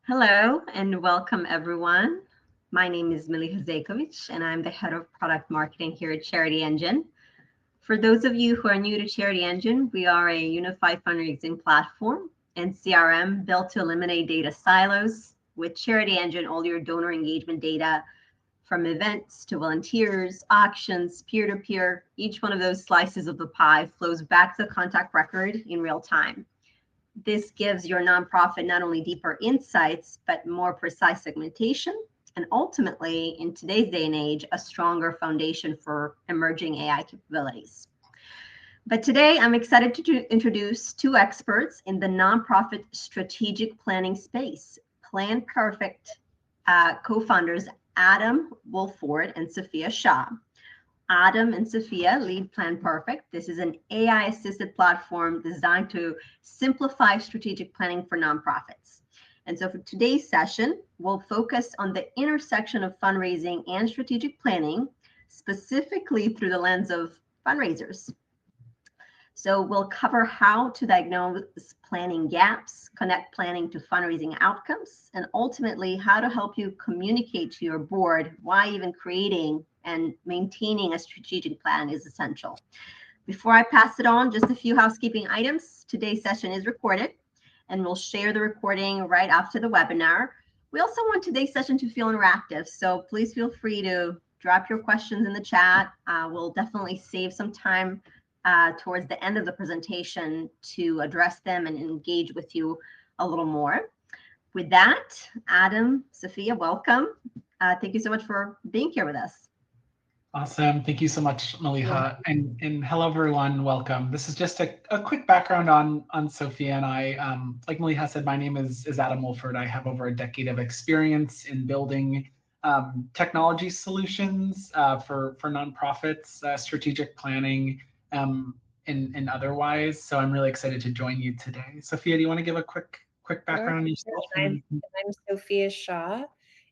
Hello and welcome everyone. My name is Miliha Zajkovic and I'm the head of product marketing here at CharityEngine. For those of you who are new to CharityEngine, we are a unified fundraising platform and CRM built to eliminate data silos. With CharityEngine, all your donor engagement data from events to volunteers, auctions, peer-to-peer, each one of those slices of the pie flows back to the contact record in real time. This gives your nonprofit not only deeper insights, but more precise segmentation, and ultimately, in today's day and age, a stronger foundation for emerging AI capabilities. But today, I'm excited to introduce two experts in the nonprofit strategic planning space, PlanPerfect co-founders Adam Wolford and Sophia Shaw. Adam and Sophia lead PlanPerfect. This is an AI-assisted platform designed to simplify strategic planning for nonprofits. And so for today's session, we'll focus on the intersection of fundraising and strategic planning, specifically through the lens of fundraisers. So we'll cover how to diagnose planning gaps, connect planning to fundraising outcomes, and ultimately how to help you communicate to your board why even creating and maintaining a strategic plan is essential. Before I pass it on, just a few housekeeping items. Today's session is recorded, and we'll share the recording right after the webinar. We also want today's session to feel interactive, so please feel free to drop your questions in the chat. We'll definitely save some time towards the end of the presentation to address them and engage with you a little more. With that, Adam, Sophia, welcome. Thank you so much for being here with us. Awesome. Thank you so much, Miliha. And hello, everyone. Welcome. This is just a quick background on Sophia and I. Like Miliha said, my name is Adam Wolford. I have over a decade of experience in building technology solutions for nonprofits, strategic planning, and otherwise. So I'm really excited to join you today. Sophia, do you want to give a quick background on yourself? I'm Sophia Shaw,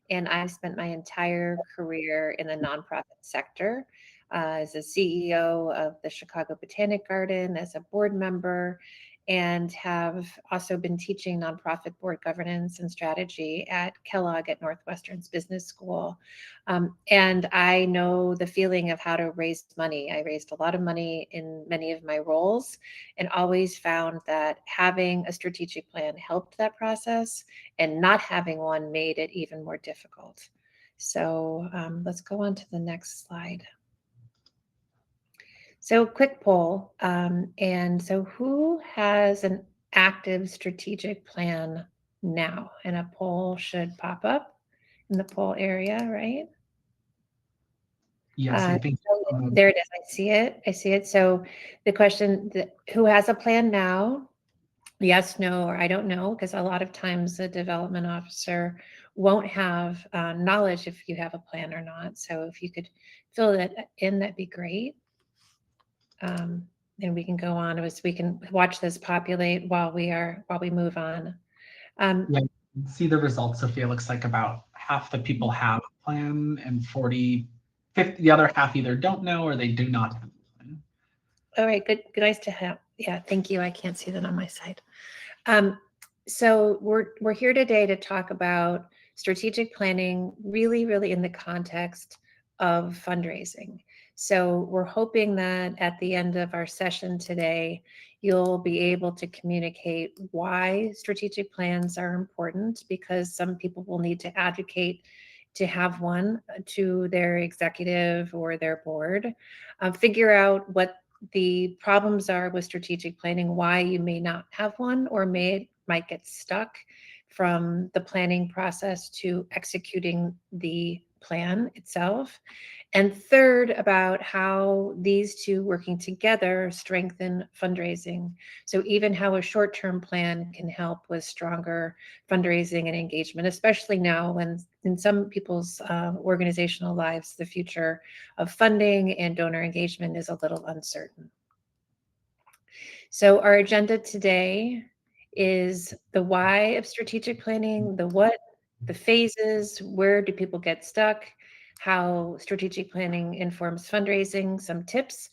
and I've spent my entire career in the nonprofit sector as a CEO of the Chicago Botanic Garden, as a board member, and have also been teaching nonprofit board governance and strategy at Kellogg at Northwestern's Business School. And I know the feeling of how to raise money. I raised a lot of money in many of my roles and always found that having a strategic plan helped that process, and not having one made it even more difficult. So let's go on to the next slide. So quick poll. And so who has an active strategic plan now? And a poll should pop up in the poll area, right? Yes, I think so there it is. I see it. So the question, who has a plan now? Yes, no, or I don't know, because a lot of times the development officer won't have knowledge if you have a plan or not. So if you could fill that in, that'd be great. And we can go on as we can watch this populate while we move on. Yeah, see the results, Sophia. Looks like about half the people have a plan, and 50, the other half either don't know or they do not have a plan. All right, good, nice to have. Yeah, thank you. I can't see that on my side. So we're here today to talk about strategic planning, really in the context of fundraising. So we're hoping that at the end of our session today, you'll be able to communicate why strategic plans are important, because some people will need to advocate to have one to their executive or their board, figure out what the problems are with strategic planning, why you may not have one or might get stuck from the planning process to executing the plan itself. And third, about how these two working together strengthen fundraising. So even how a short-term plan can help with stronger fundraising and engagement, especially now when in some people's organizational lives, the future of funding and donor engagement is a little uncertain. So our agenda today is the why of strategic planning, the what, the phases, where do people get stuck, how strategic planning informs fundraising, some tips,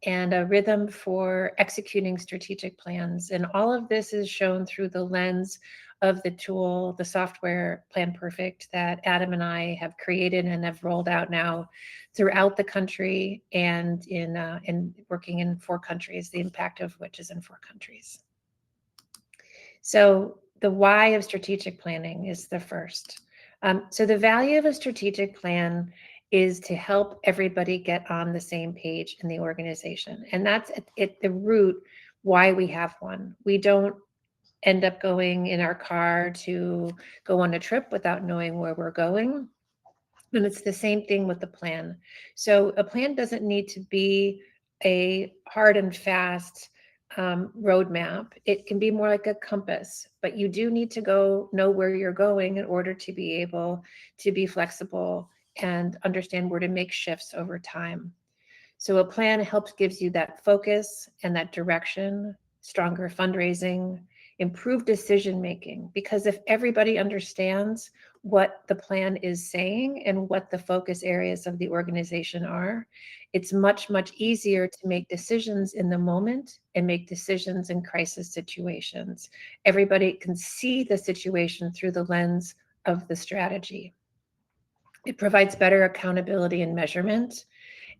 and a rhythm for executing strategic plans. And all of this is shown through the lens of the tool, the software PlanPerfect that Adam and I have created and have rolled out now throughout the country and in working in 4 countries, the impact of which is in 4 countries. So the why of strategic planning is the first. So the value of a strategic plan is to help everybody get on the same page in the organization. And that's at the root why we have one. We don't end up going in our car to go on a trip without knowing where we're going. And it's the same thing with the plan. So a plan doesn't need to be a hard and fast roadmap. It can be more like a compass, but you do need to know where you're going in order to be able to be flexible and understand where to make shifts over time. So a plan gives you that focus and that direction, stronger fundraising, improved decision-making, because if everybody understands what the plan is saying and what the focus areas of the organization are, it's much, much easier to make decisions in the moment and make decisions in crisis situations. Everybody can see the situation through the lens of the strategy. It provides better accountability and measurement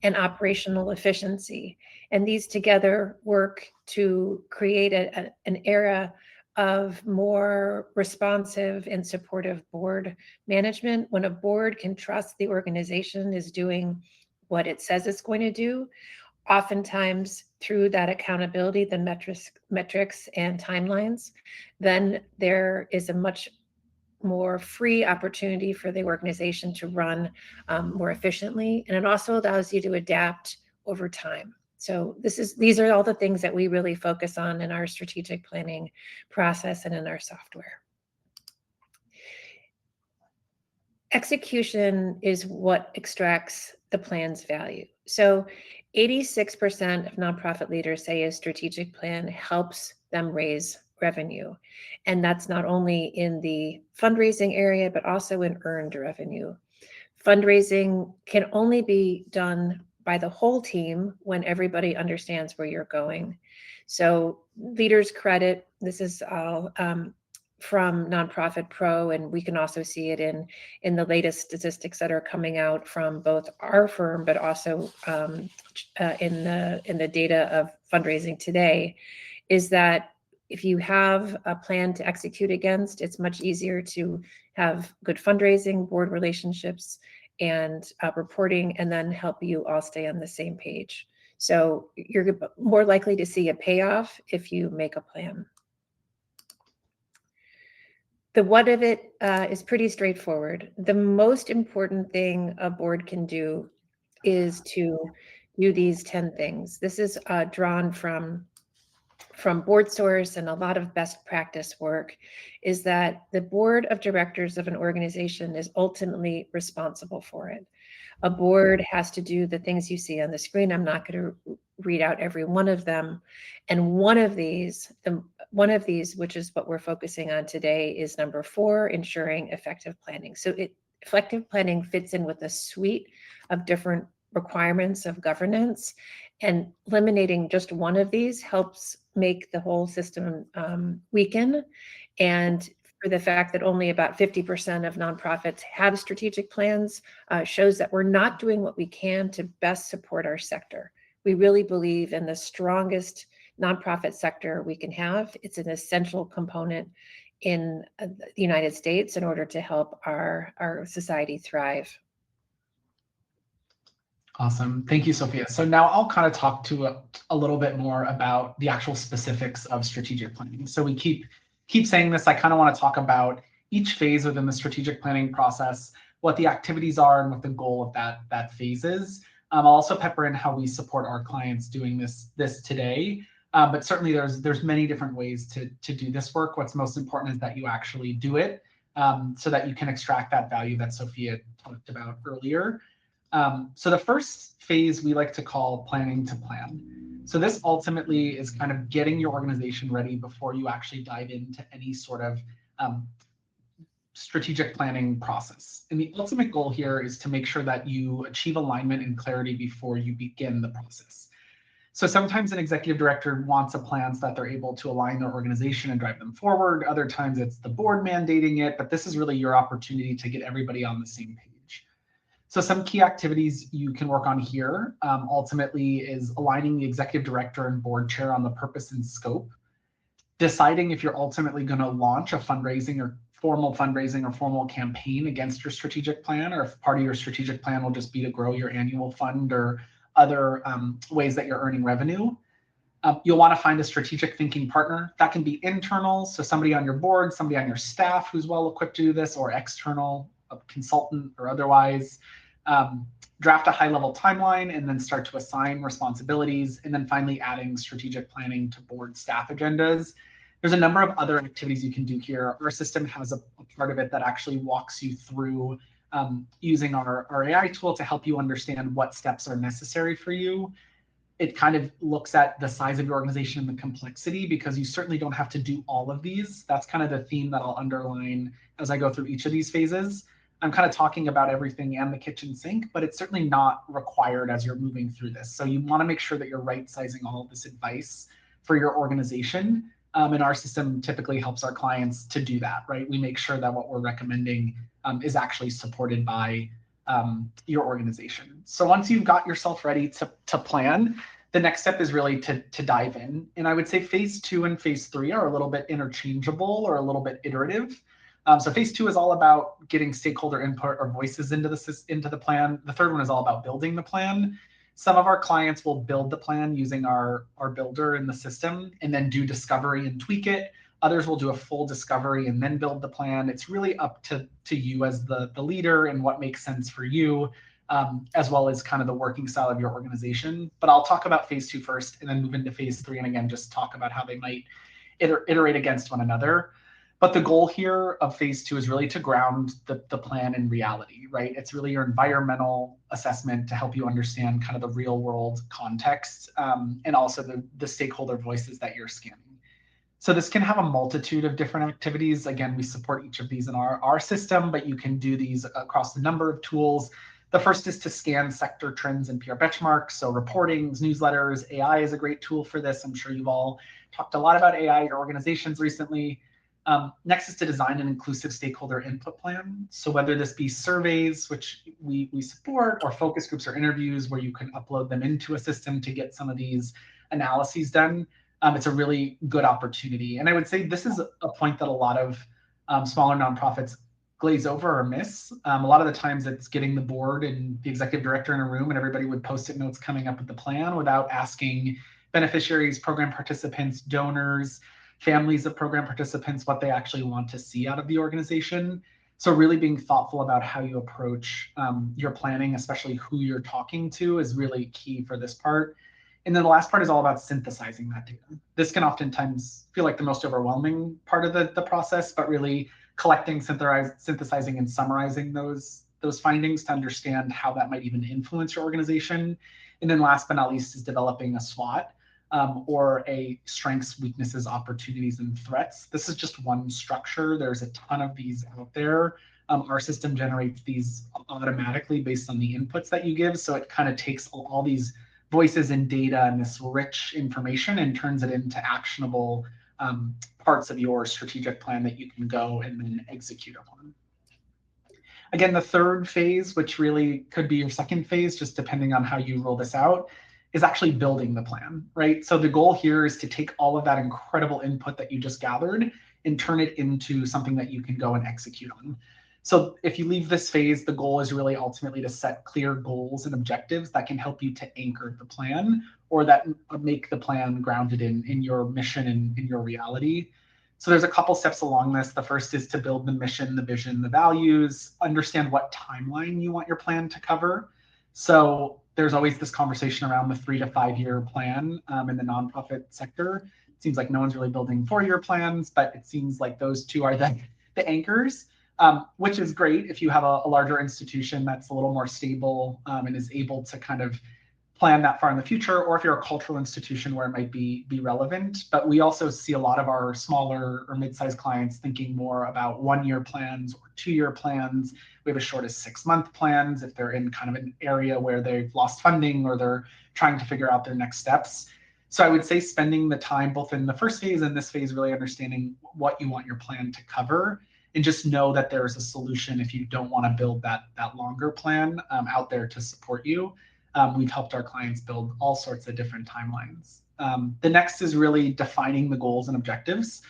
and operational efficiency. And these together work to create an era of more responsive and supportive board management. When a board can trust the organization is doing what it says it's going to do, oftentimes through that accountability, the metrics and timelines, then there is a much more free opportunity for the organization to run more efficiently. And it also allows you to adapt over time. So these are all the things that we really focus on in our strategic planning process and in our software. Execution is what extracts the plan's value. So 86% of nonprofit leaders say a strategic plan helps them raise revenue. And that's not only in the fundraising area, but also in earned revenue. Fundraising can only be done by the whole team when everybody understands where you're going. So leaders credit, this is all from Nonprofit Pro, and we can also see it in the latest statistics that are coming out from both our firm, but also in the data of fundraising today, is that if you have a plan to execute against, it's much easier to have good fundraising, board relationships, and reporting, and then help you all stay on the same page. So you're more likely to see a payoff if you make a plan. The what of it is pretty straightforward. The most important thing a board can do is to do these 10 things. This is drawn from Board Source and a lot of best practice work, is that the board of directors of an organization is ultimately responsible for it. A board has to do the things you see on the screen. I'm not going to read out every one of them. And one of these, which is what we're focusing on today, is number 4, ensuring effective planning. So effective planning fits in with a suite of different requirements of governance, and eliminating just one of these helps make the whole system weaken. And for the fact that only about 50% of nonprofits have strategic plans shows that we're not doing what we can to best support our sector. We really believe in the strongest nonprofit sector we can have. It's an essential component in the United States in order to help our society thrive. Awesome. Thank you, Sophia. So now I'll kind of talk to a little bit more about the actual specifics of strategic planning. So we keep saying this. I kind of want to talk about each phase within the strategic planning process, what the activities are, and what the goal of that phase is. I'll also pepper in how we support our clients doing this today. But certainly there's many different ways to do this work. What's most important is that you actually do it so that you can extract that value that Sophia talked about earlier. So the first phase we like to call planning to plan. So this ultimately is kind of getting your organization ready before you actually dive into any sort of strategic planning process. And the ultimate goal here is to make sure that you achieve alignment and clarity before you begin the process. So sometimes an executive director wants a plan so that they're able to align their organization and drive them forward. Other times it's the board mandating it, but this is really your opportunity to get everybody on the same page. So some key activities you can work on here ultimately is aligning the executive director and board chair on the purpose and scope, deciding if you're ultimately going to launch a fundraising or formal campaign against your strategic plan, or if part of your strategic plan will just be to grow your annual fund or other ways that you're earning revenue. You'll want to find a strategic thinking partner. That can be internal, so somebody on your board, somebody on your staff who's well equipped to do this, or external, a consultant or otherwise. Draft a high-level timeline and then start to assign responsibilities, and then finally adding strategic planning to board staff agendas. There's a number of other activities you can do here. Our system has a part of it that actually walks you through using our AI tool to help you understand what steps are necessary for you. It kind of looks at the size of your organization and the complexity, because you certainly don't have to do all of these. That's kind of the theme that I'll underline as I go through each of these phases. I'm kind of talking about everything and the kitchen sink, but it's certainly not required as you're moving through this. So you want to make sure that you're right-sizing all of this advice for your organization. And our system typically helps our clients to do that, right? We make sure that what we're recommending is actually supported by your organization. So once you've got yourself ready to plan, the next step is really to dive in. And I would say phase 2 and phase 3 are a little bit interchangeable or a little bit iterative. So phase 2 is all about getting stakeholder input or voices into the plan. The third one is all about building the plan. Some of our clients will build the plan using our builder in the system and then do discovery and tweak it. Others will do a full discovery and then build the plan. It's really up to you as the leader and what makes sense for you, as well as kind of the working style of your organization. But I'll talk about phase 2 first and then move into phase 3. And again, just talk about how they might iterate against one another. But the goal here of phase 2 is really to ground the plan in reality, right? It's really your environmental assessment to help you understand kind of the real world context and also the stakeholder voices that you're scanning. So this can have a multitude of different activities. Again, we support each of these in our system, but you can do these across a number of tools. The first is to scan sector trends and PR benchmarks. So reportings, newsletters, AI is a great tool for this. I'm sure you've all talked a lot about AI in your organizations recently. Next is to design an inclusive stakeholder input plan. So whether this be surveys, which we support, or focus groups or interviews where you can upload them into a system to get some of these analyses done, it's a really good opportunity. And I would say this is a point that a lot of smaller nonprofits glaze over or miss. A lot of the times it's getting the board and the executive director in a room and everybody would post-it notes coming up with the plan without asking beneficiaries, program participants, donors, families of program participants, what they actually want to see out of the organization. So really being thoughtful about how you approach your planning, especially who you're talking to, is really key for this part. And then the last part is all about synthesizing that data. This can oftentimes feel like the most overwhelming part of the process, but really collecting, synthesizing, and summarizing those findings to understand how that might even influence your organization. And then last but not least is developing a SWOT, or a strengths, weaknesses, opportunities, and threats. This is just one structure. There's a ton of these out there. Our system generates these automatically based on the inputs that you give. So it kind of takes all these voices and data and this rich information and turns it into actionable parts of your strategic plan that you can go and then execute upon. Again, the third phase, which really could be your second phase, just depending on how you roll this out, is actually building the plan, right? So the goal here is to take all of that incredible input that you just gathered and turn it into something that you can go and execute on. So if you leave this phase, the goal is really ultimately to set clear goals and objectives that can help you to anchor the plan, or that make the plan grounded in your mission and in your reality. So there's a couple steps along this. The first is to build the mission, the vision, the values, understand what timeline you want your plan to cover. So there's always this conversation around the 3 to 5 year plan in the nonprofit sector. It seems like no one's really building 4-year plans, but it seems like those two are the anchors, which is great if you have a larger institution that's a little more stable and is able to kind of plan that far in the future, or if you're a cultural institution where it might be relevant. But we also see a lot of our smaller or mid-sized clients thinking more about 1-year plans or 2-year plans. We have as short as 6-month plans if they're in kind of an area where they've lost funding or they're trying to figure out their next steps. So I would say spending the time both in the first phase and this phase really understanding what you want your plan to cover, and just know that there's a solution if you don't want to build that longer plan out there to support you. We've helped our clients build all sorts of different timelines. The next is really defining the goals and objectives.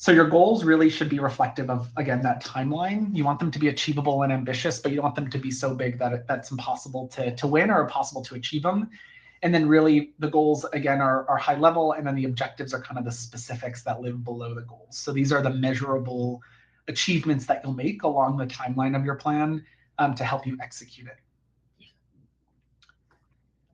So your goals really should be reflective of, again, that timeline. You want them to be achievable and ambitious, but you don't want them to be so big that that's impossible to win or impossible to achieve them. And then really the goals, again, are high level, and then the objectives are kind of the specifics that live below the goals. So these are the measurable achievements that you'll make along the timeline of your plan to help you execute it.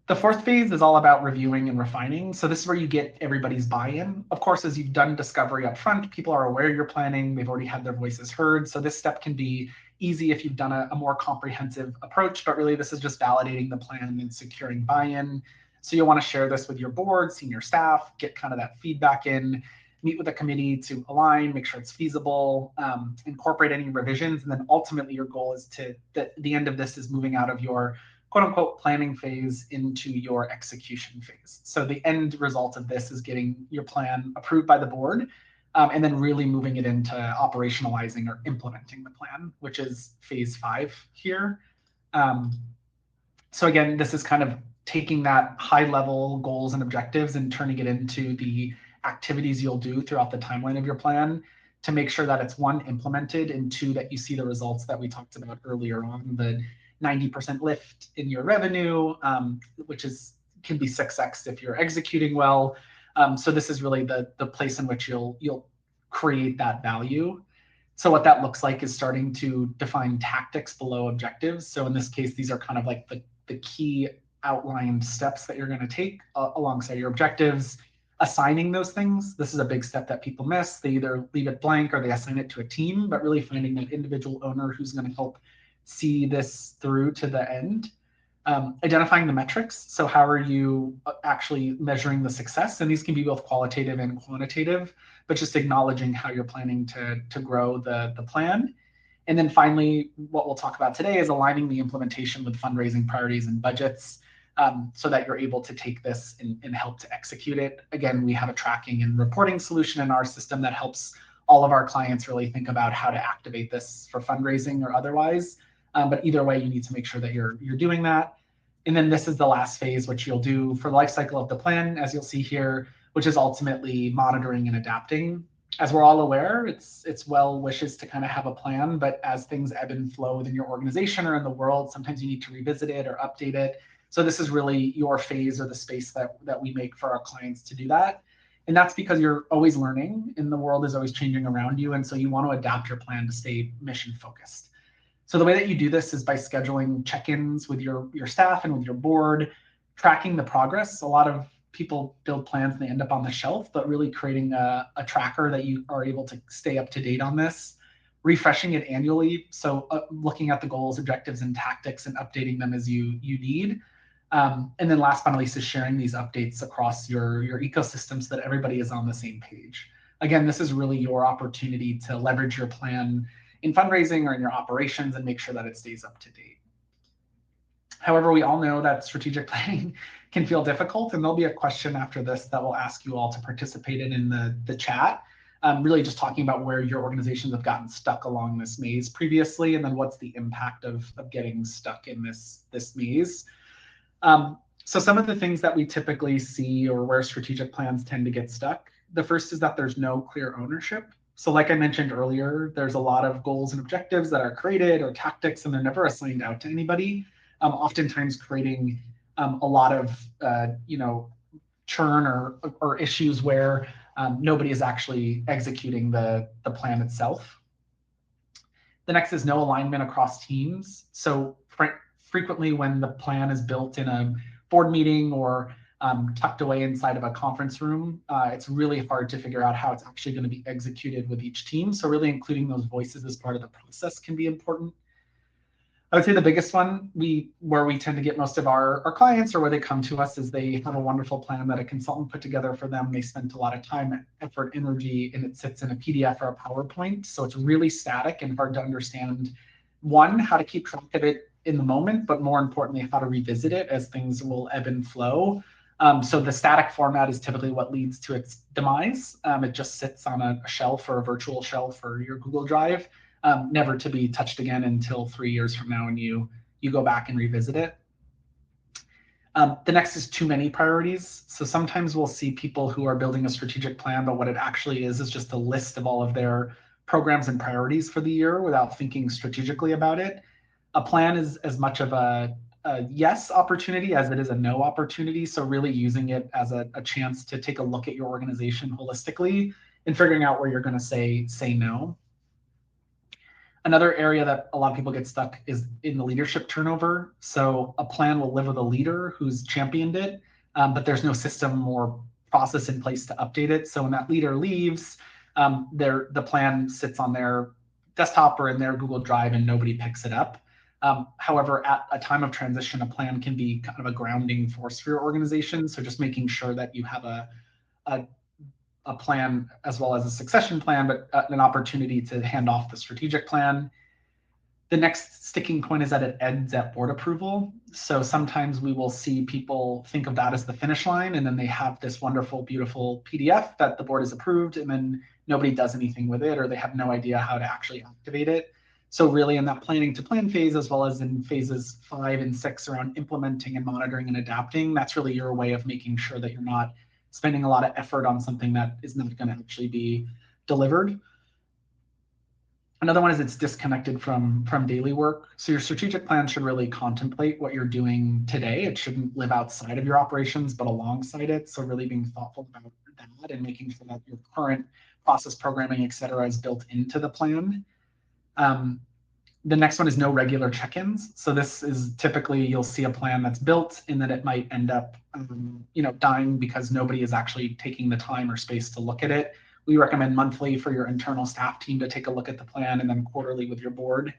The fourth phase is all about reviewing and refining. So this is where you get everybody's buy-in. Of course, as you've done discovery up front, people are aware you're planning. They've already had their voices heard. So this step can be easy if you've done a more comprehensive approach, but really this is just validating the plan and securing buy-in. So you'll want to share this with your board, senior staff, get kind of that feedback in, meet with a committee to align, make sure it's feasible, incorporate any revisions. And then ultimately your goal is the end of this is moving out of your quote unquote planning phase into your execution phase. So the end result of this is getting your plan approved by the board, and then really moving it into operationalizing or implementing the plan, which is phase 5 here. So again, this is kind of taking that high level goals and objectives and turning it into the activities you'll do throughout the timeline of your plan to make sure that it's 1, implemented, and 2, that you see the results that we talked about earlier on, the 90% lift in your revenue, which can be 6x if you're executing well. So this is really the place in which you'll create that value. So what that looks like is starting to define tactics below objectives. So in this case, these are kind of like the key outlined steps that you're going to take alongside your objectives. Assigning those things, this is a big step that people miss. They either leave it blank or they assign it to a team, but really finding an individual owner who's going to help see this through to the end. Identifying the metrics. So how are you actually measuring the success? And these can be both qualitative and quantitative, but just acknowledging how you're planning to grow the plan. And then finally, what we'll talk about today is aligning the implementation with fundraising priorities and budgets, so that you're able to take this and help to execute it. Again, we have a tracking and reporting solution in our system that helps all of our clients really think about how to activate this for fundraising or otherwise. But either way, you need to make sure that you're doing that. And then this is the last phase, which you'll do for the life cycle of the plan, as you'll see here, which is ultimately monitoring and adapting. As we're all aware, it's well wishes to kind of have a plan, but as things ebb and flow within your organization or in the world, sometimes you need to revisit it or update it. So this is really your phase or the space that we make for our clients to do that. And that's because you're always learning and the world is always changing around you. And so you want to adapt your plan to stay mission focused. So the way that you do this is by scheduling check-ins with your staff and with your board, tracking the progress. A lot of people build plans and they end up on the shelf, but really creating a tracker that you are able to stay up to date on this, refreshing it annually. So looking at the goals, objectives, and tactics and updating them as you need. And then last but not least is sharing these updates across your ecosystem so that everybody is on the same page. Again, this is really your opportunity to leverage your plan in fundraising or in your operations and make sure that it stays up to date. However, we all know that strategic planning can feel difficult, and there'll be a question after this that we'll ask you all to participate in the chat. Really just talking about where your organizations have gotten stuck along this maze previously, and then what's the impact of getting stuck in this maze. So some of the things that we typically see or where strategic plans tend to get stuck, the first is that there's no clear ownership. So like I mentioned earlier, there's a lot of goals and objectives that are created or tactics, and they're never assigned out to anybody, oftentimes creating a lot of churn or issues where nobody is actually executing the plan itself. The next is no alignment across teams. So frequently when the plan is built in a board meeting or tucked away inside of a conference room, it's really hard to figure out how it's actually going to be executed with each team. So really including those voices as part of the process can be important. I would say the biggest one where we tend to get most of our clients or where they come to us is they have a wonderful plan that a consultant put together for them. They spent a lot of time, effort, energy, and it sits in a PDF or a PowerPoint. So it's really static and hard to understand, one, how to keep track of it in the moment, but more importantly, how to revisit it as things will ebb and flow. So the static format is typically what leads to its demise. It just sits on a shelf or a virtual shelf or your Google Drive, never to be touched again until 3 years from now when you go back and revisit it. The next is too many priorities. So sometimes we'll see people who are building a strategic plan, but what it actually is just a list of all of their programs and priorities for the year without thinking strategically about it. A plan is as much of a yes opportunity as it is a no opportunity. So really using it as a chance to take a look at your organization holistically and figuring out where you're going to say no. Another area that a lot of people get stuck is in the leadership turnover. So a plan will live with a leader who's championed it, but there's no system or process in place to update it. So when that leader leaves, the plan sits on their desktop or in their Google Drive and nobody picks it up. However, at a time of transition, a plan can be kind of a grounding force for your organization. So just making sure that you have a plan as well as a succession plan, but an opportunity to hand off the strategic plan. The next sticking point is that it ends at board approval. So sometimes we will see people think of that as the finish line, and then they have this wonderful, beautiful PDF that the board has approved, and then nobody does anything with it, or they have no idea how to actually activate it. So really in that planning to plan phase, as well as in phases 5 and 6 around implementing and monitoring and adapting, that's really your way of making sure that you're not spending a lot of effort on something that is not going to actually be delivered. Another one is it's disconnected from daily work. So your strategic plan should really contemplate what you're doing today. It shouldn't live outside of your operations, but alongside it. So really being thoughtful about that and making sure that your current process programming, et cetera, is built into the plan. The next one is no regular check-ins. So this is typically you'll see a plan that's built and then it might end up dying because nobody is actually taking the time or space to look at it. We recommend monthly for your internal staff team to take a look at the plan and then quarterly with your board.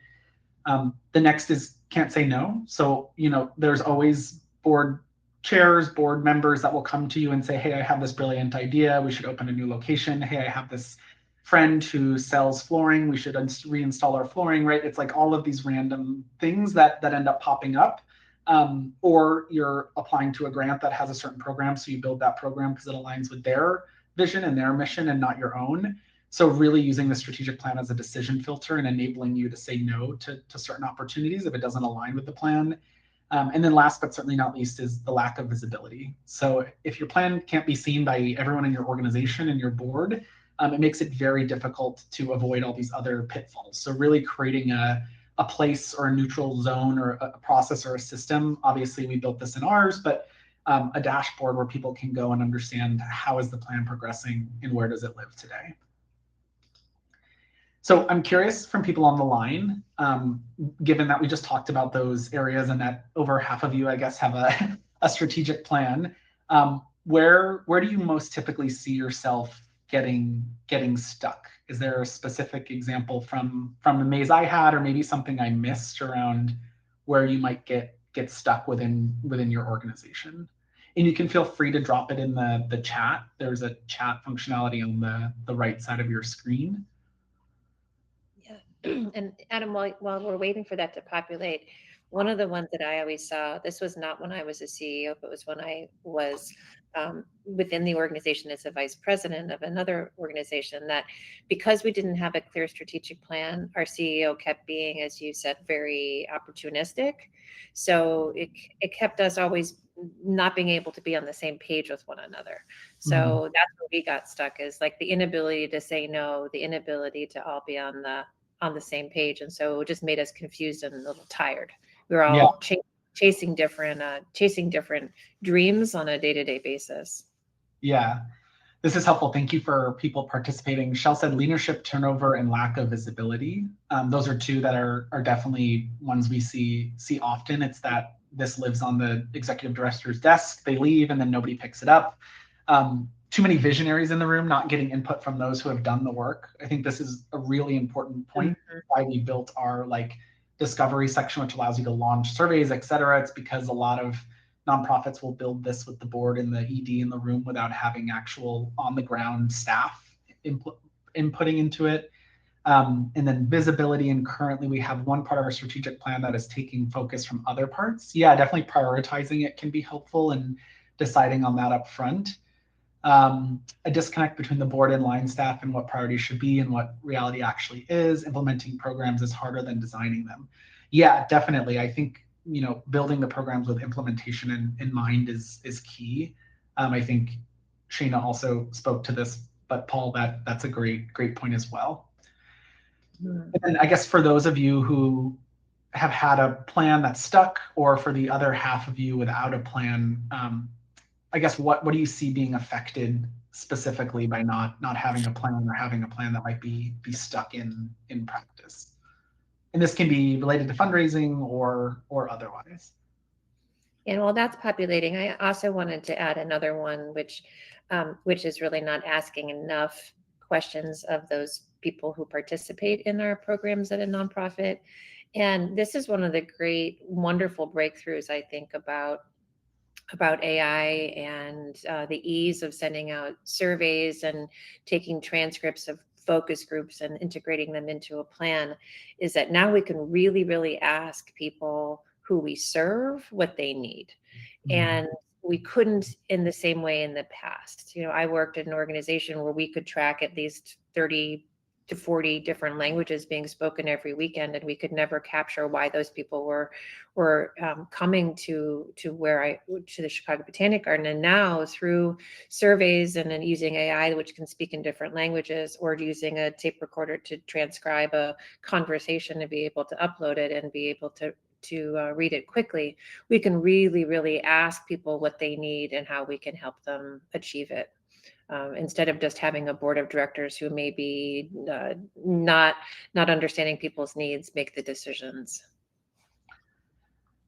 The next is can't say no. So there's always board chairs, board members that will come to you and say, hey, I have this brilliant idea. We should open a new location. Hey, I have this friend who sells flooring, we should reinstall our flooring, right? It's like all of these random things that end up popping up. Or you're applying to a grant that has a certain program, so you build that program because it aligns with their vision and their mission and not your own. So really using the strategic plan as a decision filter and enabling you to say no to certain opportunities if it doesn't align with the plan. And then last but certainly not least is the lack of visibility. So if your plan can't be seen by everyone in your organization and your board, it makes it very difficult to avoid all these other pitfalls. So really creating a place or a neutral zone or a process or a system. Obviously, we built this in ours, but a dashboard where people can go and understand how is the plan progressing and where does it live today. So I'm curious from people on the line, given that we just talked about those areas and that over half of you, I guess, have a strategic plan, where do you most typically see yourself getting stuck? Is there a specific example from the maze I had, or maybe something I missed around where you might get stuck within your organization? And you can feel free to drop it in the chat. There's a chat functionality on the right side of your screen. Yeah, and Adam, while we're waiting for that to populate, one of the ones that I always saw, this was not when I was a CEO, but was when I was within the organization as a vice president of another organization, that because we didn't have a clear strategic plan, our CEO kept being, as you said, very opportunistic. So it kept us always not being able to be on the same page with one another. So that's where we got stuck, is like the inability to say no, the inability to all be on the same page. And so it just made us confused and a little tired. We were all chasing different dreams on a day-to-day basis. Yeah, this is helpful. Thank you for people participating. Shell said leadership turnover and lack of visibility. Those are two that are definitely ones we see often. It's that this lives on the executive director's desk. They leave and then nobody picks it up. Too many visionaries in the room, not getting input from those who have done the work. I think this is a really important point. Why we built our discovery section, which allows you to launch surveys, et cetera. It's because a lot of nonprofits will build this with the board and the ED in the room without having actual on the ground staff inputting into it. And then visibility, and currently we have one part of our strategic plan that is taking focus from other parts. Yeah, definitely prioritizing it can be helpful and deciding on that up front. A disconnect between the board and line staff and what priorities should be and what reality actually is. Implementing programs is harder than designing them. Yeah, definitely. I think, building the programs with implementation in mind is key. I think Shayna also spoke to this, but Paul, that's a great point as well. And I guess for those of you who have had a plan that's stuck, or for the other half of you without a plan, I guess what do you see being affected specifically by not having a plan, or having a plan that might be stuck in practice? And this can be related to fundraising or otherwise. And while that's populating, I also wanted to add another one, which is really not asking enough questions of those people who participate in our programs at a nonprofit. And this is one of the great, wonderful breakthroughs, I think, about AI and the ease of sending out surveys and taking transcripts of focus groups and integrating them into a plan, is that now we can really, really ask people who we serve what they need. And we couldn't in the same way in the past. I worked at an organization where we could track at least 30 to 40 different languages being spoken every weekend, and we could never capture why those people were coming to the Chicago Botanic Garden. And now through surveys and then using AI, which can speak in different languages, or using a tape recorder to transcribe a conversation and be able to upload it and be able to read it quickly, we can really, really ask people what they need and how we can help them achieve it. Instead of just having a board of directors who may be not understanding people's needs make the decisions.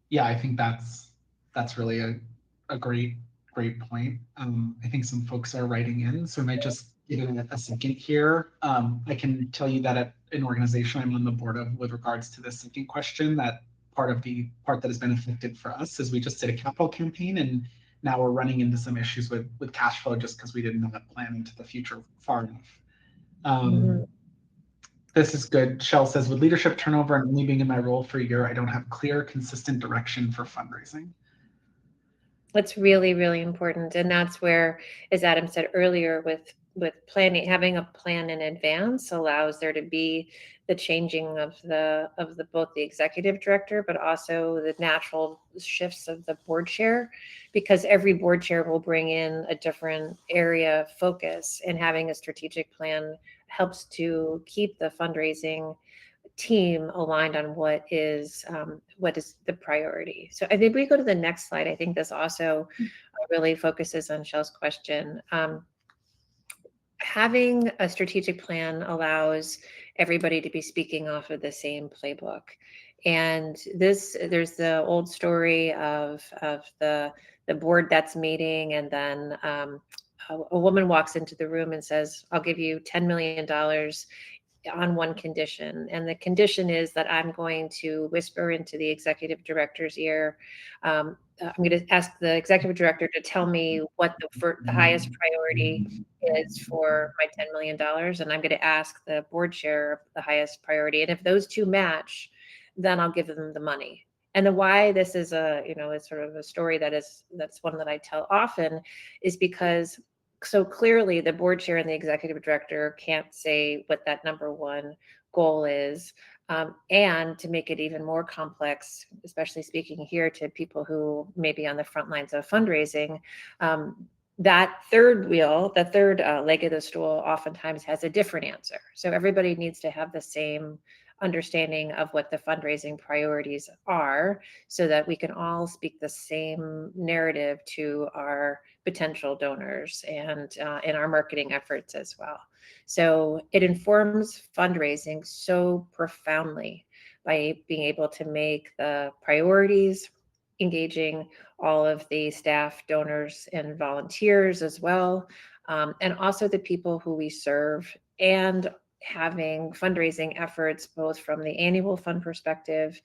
Yeah, I think that's really a great point. I think some folks are writing in, so I might just give it a second here. I can tell you that at an organization I'm on the board of, with regards to the second question, that part that has been affected for us is we just did a capital campaign, and now we're running into some issues with cash flow just because we didn't have that plan into the future far enough. This is good. Shell says, with leadership turnover and only being in my role for a year, I don't have clear, consistent direction for fundraising. That's really, really important. And that's where, as Adam said earlier, with planning, having a plan in advance allows there to be the changing of both the executive director, but also the natural shifts of the board chair, because every board chair will bring in a different area of focus, and having a strategic plan helps to keep the fundraising team aligned on what is the priority. So I think we go to the next slide. I think this also really focuses on Shell's question. Having a strategic plan allows everybody to be speaking off of the same playbook. And there's the old story of the board that's meeting, and then a woman walks into the room and says, I'll give you $10 million on one condition. And the condition is that I'm going to whisper into the executive director's ear. I'm going to ask the executive director to tell me what the highest priority is for my $10 million. And I'm going to ask the board chair the highest priority. And if those two match, then I'll give them the money. And the why this is it's sort of a story that's one that I tell often, is because so clearly the board chair and the executive director can't say what that number one goal is. And to make it even more complex, especially speaking here to people who may be on the front lines of fundraising, that third wheel, the third leg of the stool oftentimes has a different answer. So everybody needs to have the same understanding of what the fundraising priorities are, so that we can all speak the same narrative to our potential donors and in our marketing efforts as well. So it informs fundraising so profoundly by being able to make the priorities, engaging all of the staff, donors, and volunteers as well, and also the people who we serve, and having fundraising efforts both from the annual fund perspective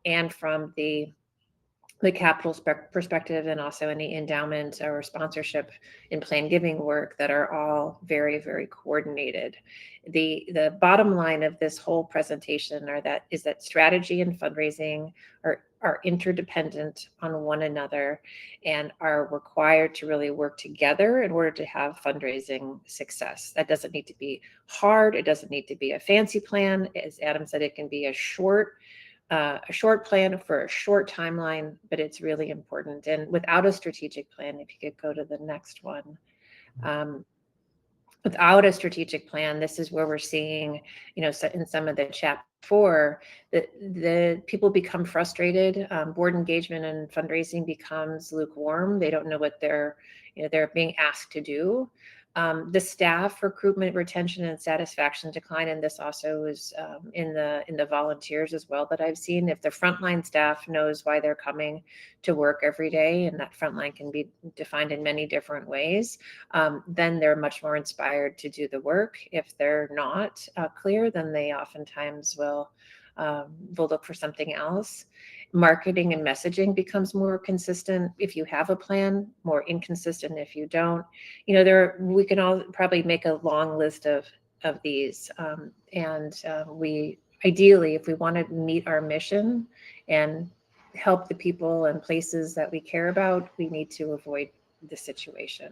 and from the the capital perspective, and also any endowment or sponsorship and plan giving work that are all very, very coordinated. The bottom line of this whole presentation is that strategy and fundraising are interdependent on one another and are required to really work together in order to have fundraising success. That doesn't need to be hard. It doesn't need to be a fancy plan. As Adam said, it can be a short plan for a short timeline, but it's really important. And without a strategic plan, if you could go to the next one, without a strategic plan, this is where we're seeing, in some of the chapter 4, the people become frustrated. Board engagement and fundraising becomes lukewarm. They don't know what they're being asked to do. The staff recruitment, retention, and satisfaction decline, and this also is in the volunteers as well that I've seen. If the frontline staff knows why they're coming to work every day, and that frontline can be defined in many different ways, then they're much more inspired to do the work. If they're not clear, then they oftentimes will look for something else. Marketing and messaging becomes more consistent if you have a plan, more inconsistent if you don't. We can all probably make a long list of these, we ideally, if we want to meet our mission and help the people and places that we care about, we need to avoid the situation.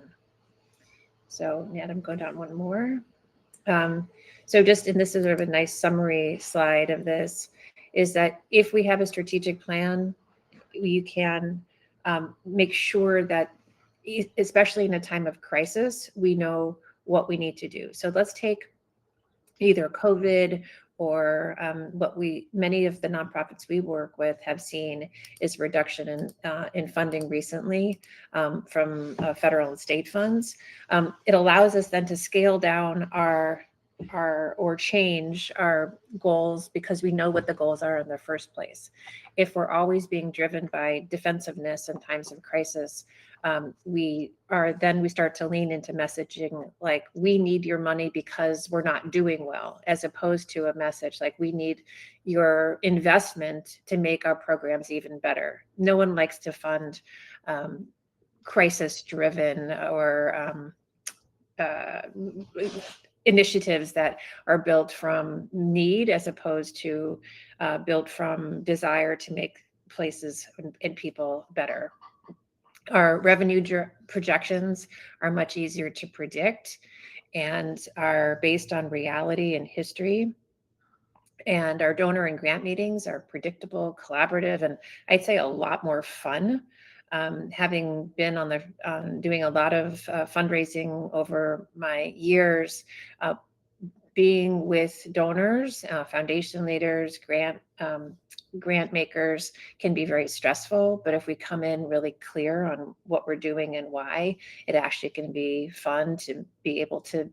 So, Adam, go down one more. And this is sort of a nice summary slide of this, is that if we have a strategic plan, you can make sure that, especially in a time of crisis, we know what we need to do. So let's take either COVID or what many of the nonprofits we work with have seen is reduction in funding recently from federal and state funds. It allows us then to scale down or change our goals because we know what the goals are in the first place. If we're always being driven by defensiveness in times of crisis, we start to lean into messaging like, we need your money because we're not doing well, as opposed to a message like, we need your investment to make our programs even better. No one likes to fund crisis driven or initiatives that are built from need as opposed to built from desire to make places and people better. Our revenue projections are much easier to predict and are based on reality and history. And our donor and grant meetings are predictable, collaborative, and I'd say a lot more fun. Having been doing a lot of fundraising over my years, being with donors, foundation leaders, grant makers can be very stressful, but if we come in really clear on what we're doing and why, it actually can be fun to be able to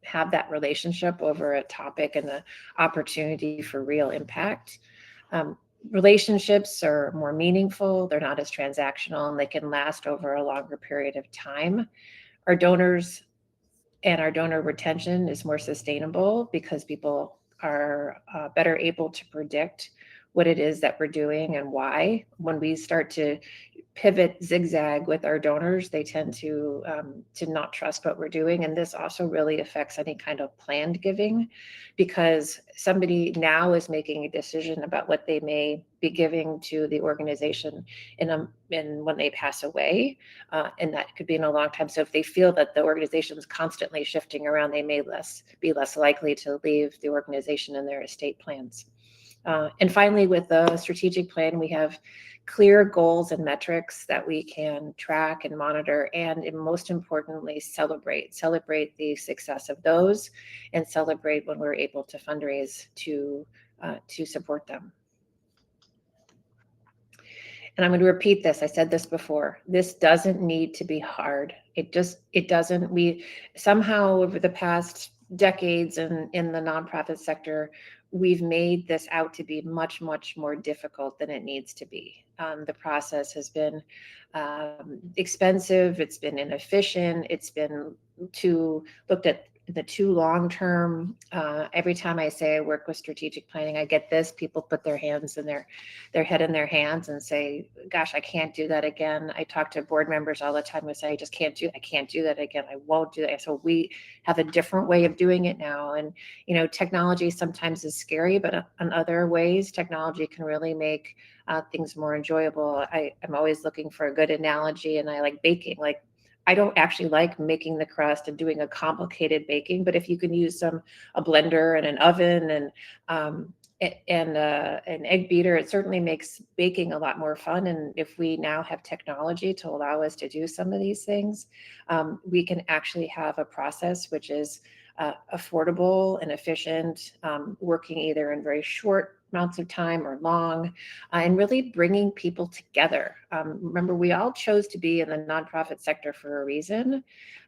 have that relationship over a topic and the opportunity for real impact. Relationships are more meaningful, they're not as transactional, and they can last over a longer period of time. Our donors and our donor retention is more sustainable because people are better able to predict what it is that we're doing and why. When we start to pivot, zigzag with our donors, they tend to not trust what we're doing. And this also really affects any kind of planned giving, because somebody now is making a decision about what they may be giving to the organization in when they pass away, and that could be in a long time. So if they feel that the organization is constantly shifting around, they may be less likely to leave the organization in their estate plans. And finally, with the strategic plan, we have clear goals and metrics that we can track and monitor, and most importantly, celebrate the success of those, and celebrate when we're able to fundraise to support them. And I'm going to repeat this. I said this before. This doesn't need to be hard. It doesn't. We somehow over the past decades in the nonprofit sector, we've made this out to be much, much more difficult than it needs to be. The process has been expensive. It's been inefficient. It's been looked at the too long-term. Every time I say I work with strategic planning, I get this. People put their hands in their head in their hands and say, gosh, I can't do that again. I talk to board members all the time who say, I can't do that again. I won't do that. So we have a different way of doing it now. And, technology sometimes is scary, but in other ways, technology can really make things more enjoyable. I'm always looking for a good analogy, and I like baking. Like, I don't actually like making the crust and doing a complicated baking, but if you can use a blender and an oven and an egg beater, it certainly makes baking a lot more fun. And if we now have technology to allow us to do some of these things, we can actually have a process which is affordable and efficient, working either in very short amounts of time or long, and really bringing people together. Remember, we all chose to be in the nonprofit sector for a reason.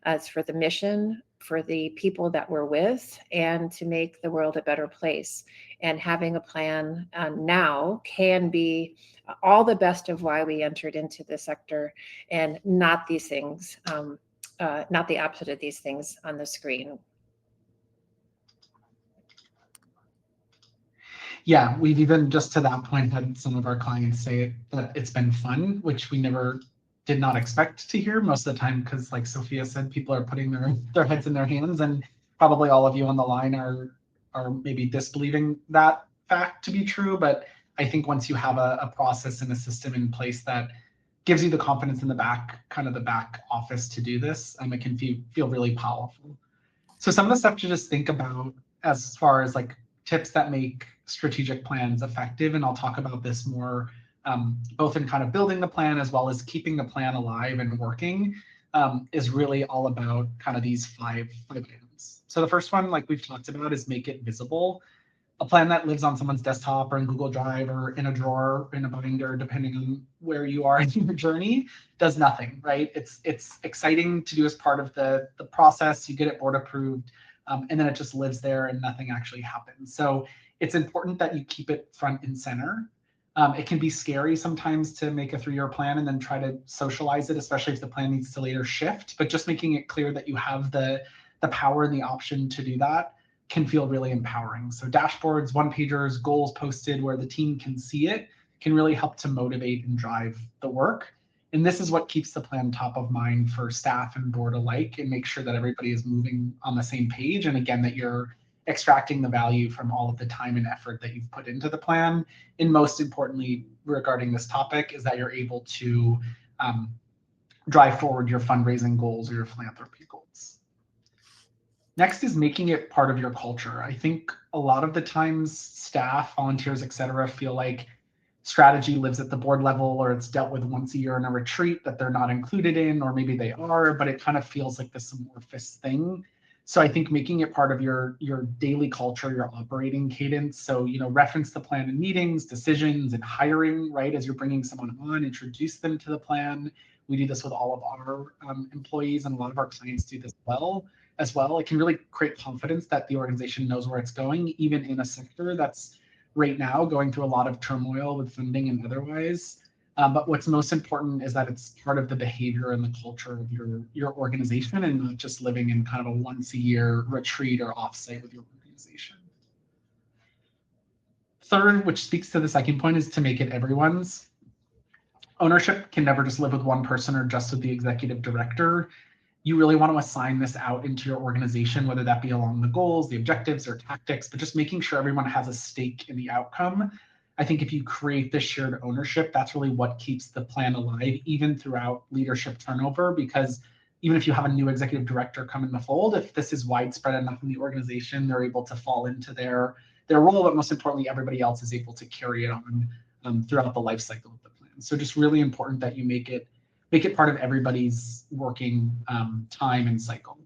It's for the mission, for the people that we're with, and to make the world a better place. And having a plan now can be all the best of why we entered into the sector, and not these things, not the opposite of these things on the screen. Yeah, we've even just to that point had some of our clients say that it's been fun, which we did not expect to hear most of the time, because like Sophia said, people are putting their heads in their hands, and probably all of you on the line are maybe disbelieving that fact to be true. But I think once you have a process and a system in place that gives you the confidence in the back office to do this, it can feel really powerful. So some of the stuff to just think about as far as like tips that make strategic plans effective, and I'll talk about this more both in kind of building the plan as well as keeping the plan alive and working, is really all about kind of these five items. So the first one, like we've talked about, is make it visible. A plan that lives on someone's desktop or in Google Drive or in a drawer, in a binder, depending on where you are in your journey, does nothing, right? It's exciting to do as part of the process. You get it board approved, and then it just lives there and nothing actually happens. So it's important that you keep it front and center. It can be scary sometimes to make a 3-year plan and then try to socialize it, especially if the plan needs to later shift. But just making it clear that you have the power and the option to do that can feel really empowering. So dashboards, one-pagers, goals posted where the team can see it can really help to motivate and drive the work. And this is what keeps the plan top of mind for staff and board alike, and make sure that everybody is moving on the same page. And again, that you're extracting the value from all of the time and effort that you've put into the plan. And most importantly, regarding this topic, is that you're able to drive forward your fundraising goals or your philanthropy goals. Next is making it part of your culture. I think a lot of the times staff, volunteers, et cetera, feel like strategy lives at the board level, or it's dealt with once a year in a retreat that they're not included in, or maybe they are, but it kind of feels like this amorphous thing. So I think making it part of your daily culture, your operating cadence. So, reference the plan in meetings, decisions, and hiring, right? As you're bringing someone on, introduce them to the plan. We do this with all of our employees, and a lot of our clients do this as well. It can really create confidence that the organization knows where it's going, even in a sector that's right now going through a lot of turmoil with funding and otherwise. But what's most important is that it's part of the behavior and the culture of your organization, and not just living in kind of a once-a-year retreat or offsite with your organization. Third, which speaks to the second point, is to make it everyone's. Ownership can never just live with one person or just with the executive director. You really want to assign this out into your organization, whether that be along the goals, the objectives, or tactics, but just making sure everyone has a stake in the outcome. I think if you create this shared ownership, that's really what keeps the plan alive, even throughout leadership turnover, because even if you have a new executive director come in the fold, if this is widespread enough in the organization, they're able to fall into their role, but most importantly, everybody else is able to carry it on throughout the life cycle of the plan. So just really important that you make it part of everybody's working time and cycle.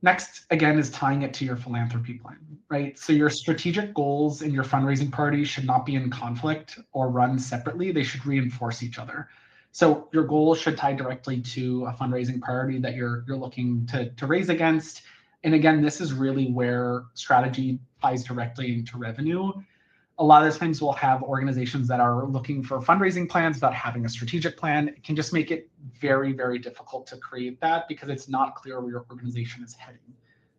Next, again, is tying it to your philanthropy plan, right? So your strategic goals and your fundraising priorities should not be in conflict or run separately. They should reinforce each other. So your goals should tie directly to a fundraising priority that you're looking to raise against. And again, this is really where strategy ties directly into revenue. A lot of the times we'll have organizations that are looking for fundraising plans without having a strategic plan. It can just make it very, very difficult to create that because it's not clear where your organization is heading.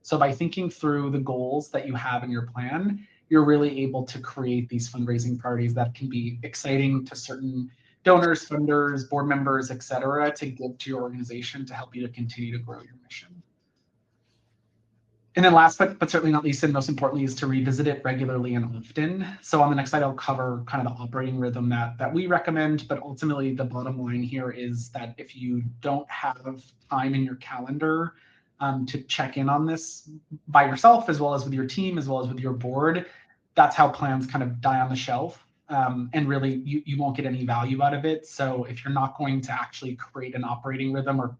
So by thinking through the goals that you have in your plan, you're really able to create these fundraising priorities that can be exciting to certain donors, funders, board members, et cetera, to give to your organization to help you to continue to grow your mission. And then last but certainly not least, and most importantly, is to revisit it regularly and often. So on the next slide, I'll cover kind of the operating rhythm that we recommend, but ultimately the bottom line here is that if you don't have time in your calendar to check in on this by yourself, as well as with your team, as well as with your board, that's how plans kind of die on the shelf. And really, you won't get any value out of it. So if you're not going to actually create an operating rhythm or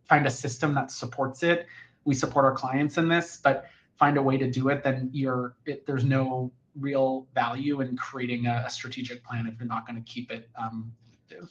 find a system that supports it, we support our clients in this, but find a way to do it, then there's no real value in creating a strategic plan if you're not going to keep it active.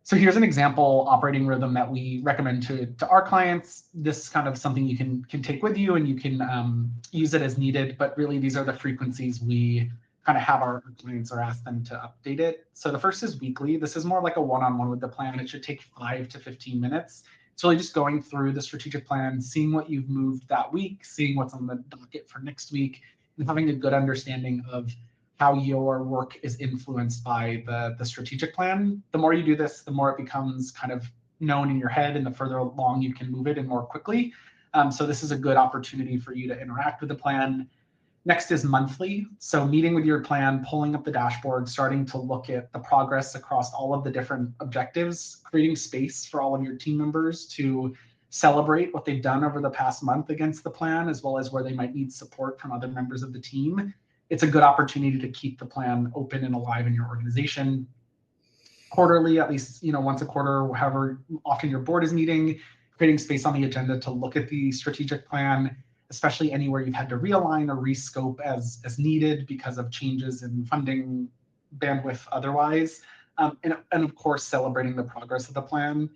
So here's an example operating rhythm that we recommend to our clients. This is kind of something you can take with you, and you can use it as needed, but really these are the frequencies we kind of have our clients or ask them to update it. So the first is weekly. This is more like a one-on-one with the plan. It should take 5 to 15 minutes. It's really just going through the strategic plan, seeing what you've moved that week, seeing what's on the docket for next week, and having a good understanding of how your work is influenced by the strategic plan. The more you do this, the more it becomes kind of known in your head, and the further along you can move it and more quickly. So this is a good opportunity for you to interact with the plan. Next is monthly. So meeting with your plan, pulling up the dashboard, starting to look at the progress across all of the different objectives, creating space for all of your team members to celebrate what they've done over the past month against the plan, as well as where they might need support from other members of the team. It's a good opportunity to keep the plan open and alive in your organization. Quarterly, at least once a quarter, however often your board is meeting, creating space on the agenda to look at the strategic plan, especially anywhere you've had to realign or rescope as needed because of changes in funding, bandwidth, otherwise. And of course, celebrating the progress of the plan.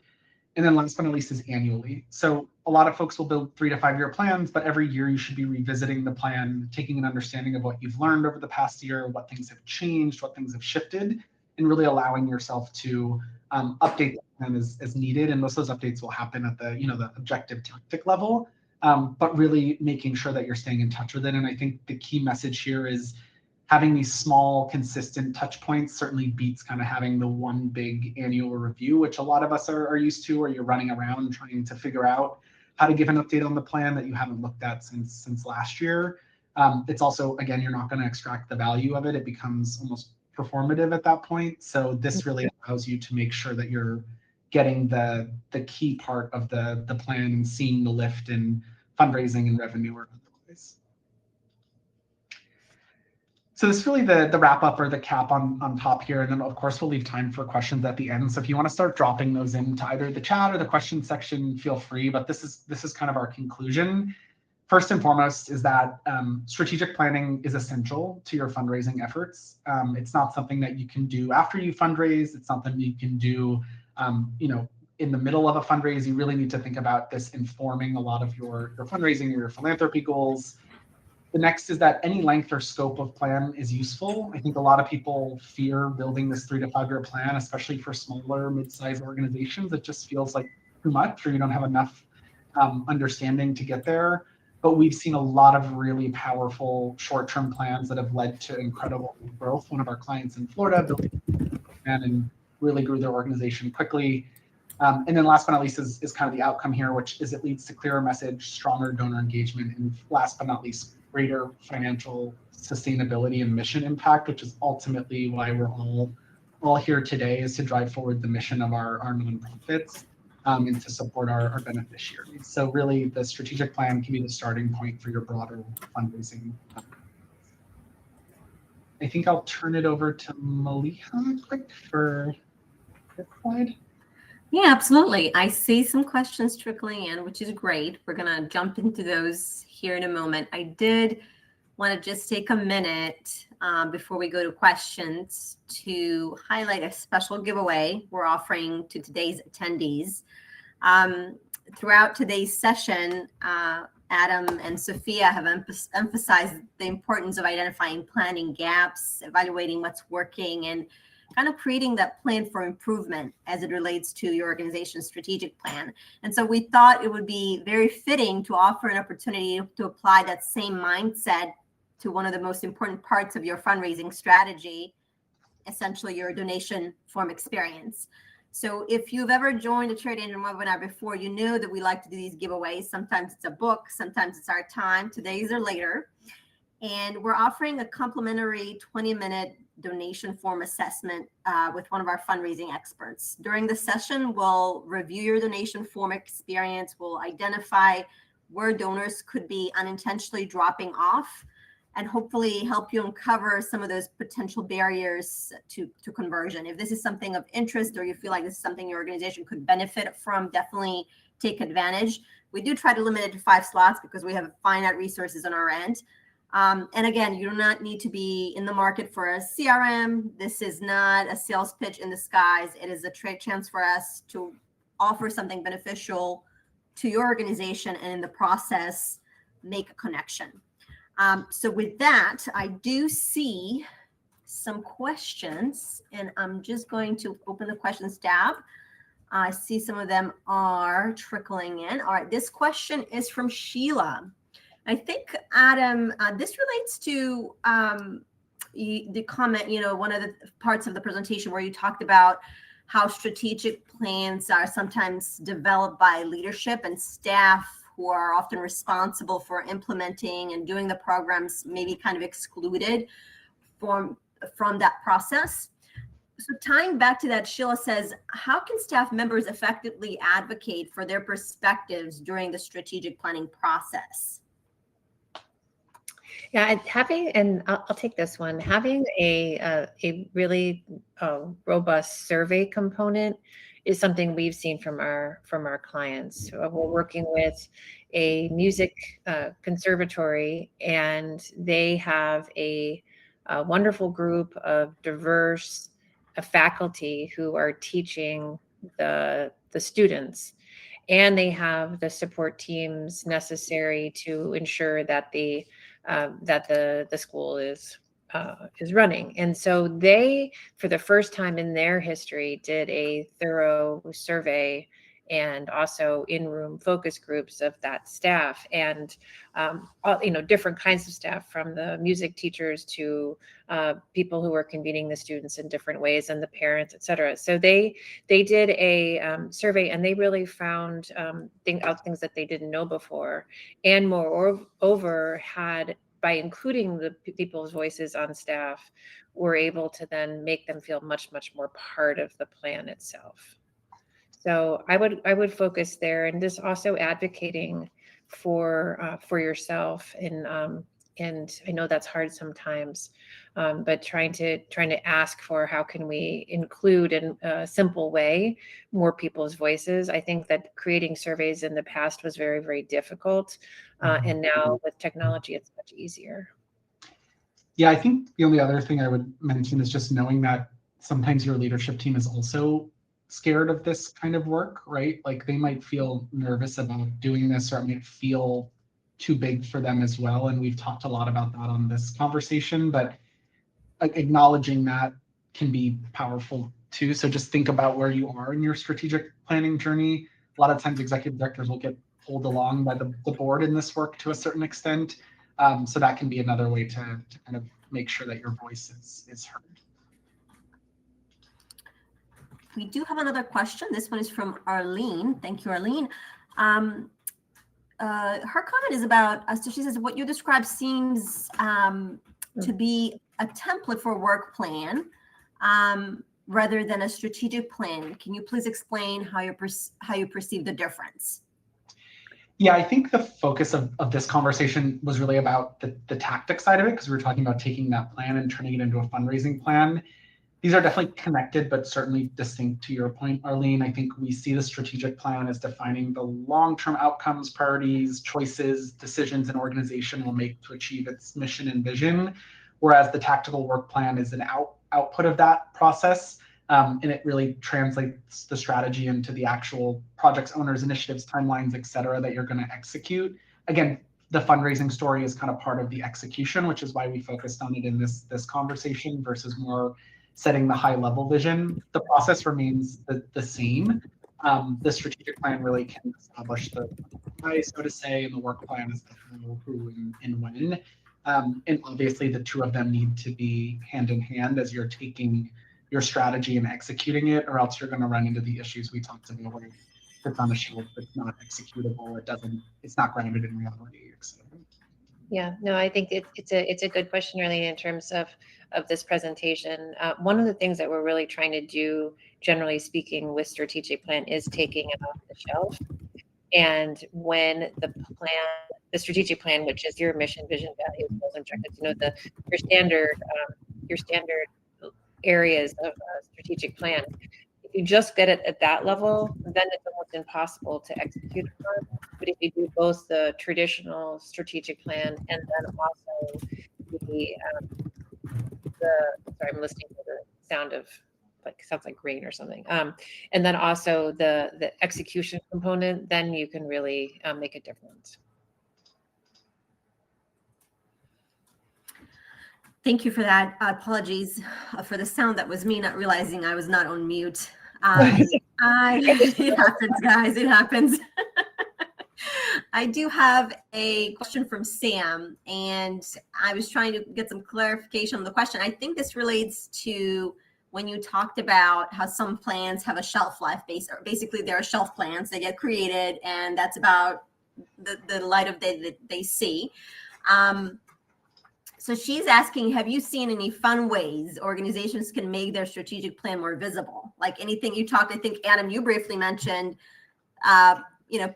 And then last but not least is annually. So a lot of folks will build 3 to 5 year plans, but every year you should be revisiting the plan, taking an understanding of what you've learned over the past year, what things have changed, what things have shifted, and really allowing yourself to update the plan as needed. And most of those updates will happen at the objective tactic level. But really making sure that you're staying in touch with it. And I think the key message here is having these small, consistent touch points certainly beats kind of having the one big annual review, which a lot of us are used to, where you're running around trying to figure out how to give an update on the plan that you haven't looked at since last year. It's also, again, you're not going to extract the value of it. It becomes almost performative at that point. So this really allows you to make sure that you're getting the key part of the plan and seeing the lift in fundraising and revenue or otherwise. So this is really the wrap up or the cap on top here. And then of course we'll leave time for questions at the end. So if you want to start dropping those into either the chat or the question section, feel free. But this is kind of our conclusion. First and foremost is that strategic planning is essential to your fundraising efforts. It's not something that you can do after you fundraise. It's something you can do in the middle of a fundraise. You really need to think about this informing a lot of your fundraising or your philanthropy goals. The next is that any length or scope of plan is useful. I think a lot of people fear building this 3 to 5 year plan, especially for smaller, mid-sized organizations. It just feels like too much, or you don't have enough understanding to get there. But we've seen a lot of really powerful short-term plans that have led to incredible growth. One of our clients in Florida built a plan and really grew their organization quickly. And then last but not least is kind of the outcome here, which is it leads to clearer message, stronger donor engagement, and last but not least, greater financial sustainability and mission impact, which is ultimately why we're all here today, is to drive forward the mission of our nonprofits and to support our beneficiaries. So really, the strategic plan can be the starting point for your broader fundraising. I think I'll turn it over to Maliha quick for this slide. Yeah, absolutely. I see some questions trickling in, which is great. We're going to jump into those here in a moment. I did want to just take a minute before we go to questions to highlight a special giveaway we're offering to today's attendees. Throughout today's session, Adam and Sophia have emphasized the importance of identifying planning gaps, evaluating what's working, and kind of creating that plan for improvement as it relates to your organization's strategic plan. And so we thought it would be very fitting to offer an opportunity to apply that same mindset to one of the most important parts of your fundraising strategy, essentially your donation form experience. So if you've ever joined a CharityEngine webinar before, you know that we like to do these giveaways. Sometimes it's a book, sometimes it's our time. Today's or later. And we're offering a complimentary 20-minute donation form assessment with one of our fundraising experts. During the session, we'll review your donation form experience. We'll identify where donors could be unintentionally dropping off, and hopefully help you uncover some of those potential barriers to conversion. If this is something of interest, or you feel like this is something your organization could benefit from, definitely take advantage. We do try to limit it to 5 slots because we have finite resources on our end. And again, you do not need to be in the market for a CRM. This is not a sales pitch in disguise. It is a trade chance for us to offer something beneficial to your organization, and in the process, make a connection. So with that, I do see some questions, and I'm just going to open the questions tab. I see some of them are trickling in. All right, this question is from Sheila. I think, Adam, this relates to the comment, one of the parts of the presentation where you talked about how strategic plans are sometimes developed by leadership and staff who are often responsible for implementing and doing the programs, maybe kind of excluded from that process. So tying back to that, Sheila says, how can staff members effectively advocate for their perspectives during the strategic planning process? Yeah, and I'll take this one. Having a really robust survey component is something we've seen from our clients. We're working with a music conservatory, and they have a wonderful group of diverse faculty who are teaching the students, and they have the support teams necessary to ensure that the school is running. And so they, for the first time in their history, did a thorough survey and also in-room focus groups of that staff, and different kinds of staff, from the music teachers to people who were convening the students in different ways, and the parents, et cetera. So they did a survey, and they really found out things that they didn't know before, and moreover had, by including the people's voices on staff, were able to then make them feel much, much more part of the plan itself. So I would focus there, and just also advocating for yourself, and I know that's hard sometimes, but trying to ask for how can we include in a simple way more people's voices. I think that creating surveys in the past was very, very difficult, and now with technology, it's much easier. Yeah, I think the only other thing I would mention is just knowing that sometimes your leadership team is also scared of this kind of work, right? Like they might feel nervous about doing this, or it might feel too big for them as well. And we've talked a lot about that on this conversation, but acknowledging that can be powerful too. So just think about where you are in your strategic planning journey. A lot of times executive directors will get pulled along by the board in this work to a certain extent. So that can be another way to kind of make sure that your voice is heard. We do have another question. This one is from Arlene. Thank you, Arlene. Her comment is about, so she says, what you described seems to be a template for a work plan rather than a strategic plan. Can you please explain how you perceive the difference? Yeah, I think the focus of this conversation was really about the tactic side of it, because we were talking about taking that plan and turning it into a fundraising plan. These are definitely connected, but certainly distinct. To your point, Arlene, I think we see the strategic plan as defining the long-term outcomes, priorities, choices, decisions an organization will make to achieve its mission and vision, whereas the tactical work plan is an output of that process, and it really translates the strategy into the actual projects, owners, initiatives, timelines, et cetera, that you're going to execute. again, the fundraising story is kind of part of the execution, which is why we focused on it in this conversation versus more setting the high level vision. The process remains the same. The strategic plan really can establish the why, so to say, and the work plan is the how, who, and when. And obviously the two of them need to be hand in hand as you're taking your strategy and executing it, or else you're going to run into the issues we talked about where it's on a shelf, it's not executable, it's not grounded in reality, etc. Yeah, no, I think it's a good question, really, in terms of this presentation. One of the things that we're really trying to do, generally speaking, with strategic plan is taking it off the shelf. And when the strategic plan, which is your mission, vision, values, goals, and objectives, your standard areas of a strategic plan. If you just get it at that level, then it's almost impossible to execute upon. But if you do both the traditional strategic plan and then also sorry, I'm listening to the sound of sounds like rain or something. And then also the execution component, then you can really make a difference. Thank you for that. Apologies for the sound. That was me not realizing I was not on mute. It happens, guys. It happens. I do have a question from Sam, and I was trying to get some clarification on the question. I think this relates to when you talked about how some plans have a shelf life basically there are shelf plans, they get created, and that's about the light of day that they see. So she's asking, have you seen any fun ways organizations can make their strategic plan more visible? Like anything you talked, I think, Adam, you briefly mentioned,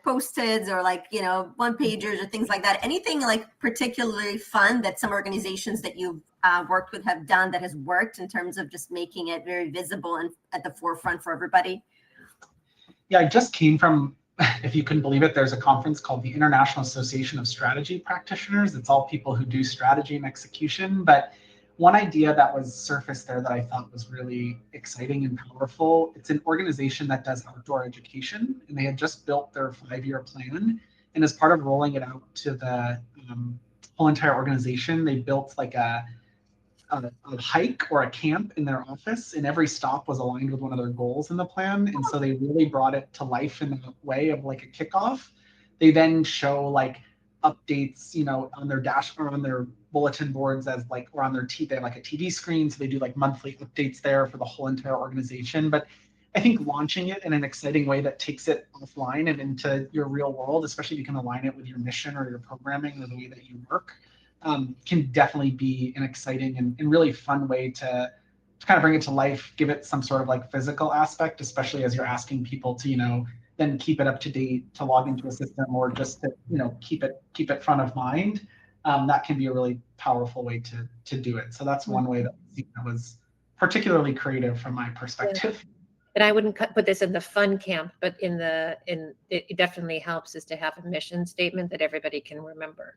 Post-its or one pagers or things like that. Anything like particularly fun that some organizations that you've worked with have done that has worked in terms of just making it very visible and at the forefront for everybody? Yeah, I just came from, if you couldn't believe it, there's a conference called the International Association of Strategy Practitioners. It's all people who do strategy and execution. But one idea that was surfaced there that I thought was really exciting and powerful, it's an organization that does outdoor education, and they had just built their 5-year plan. And as part of rolling it out to the whole entire organization, they built like a hike or a camp in their office, and every stop was aligned with one of their goals in the plan. And so they really brought it to life in the way of like a kickoff. They then show like updates, on their dash or on their bulletin boards or on their they have like a TV screen. So they do like monthly updates there for the whole entire organization. But I think launching it in an exciting way that takes it offline and into your real world, especially if you can align it with your mission or your programming or the way that you work, can definitely be an exciting and really fun way to kind of bring it to life, give it some sort of like physical aspect, especially as you're asking people to, then keep it up to date, to log into a system, or just to, keep it front of mind. That can be a really powerful way to do it. So that's one way that was particularly creative from my perspective. Yeah. And I wouldn't put this in the fun camp, but it definitely helps is to have a mission statement that everybody can remember.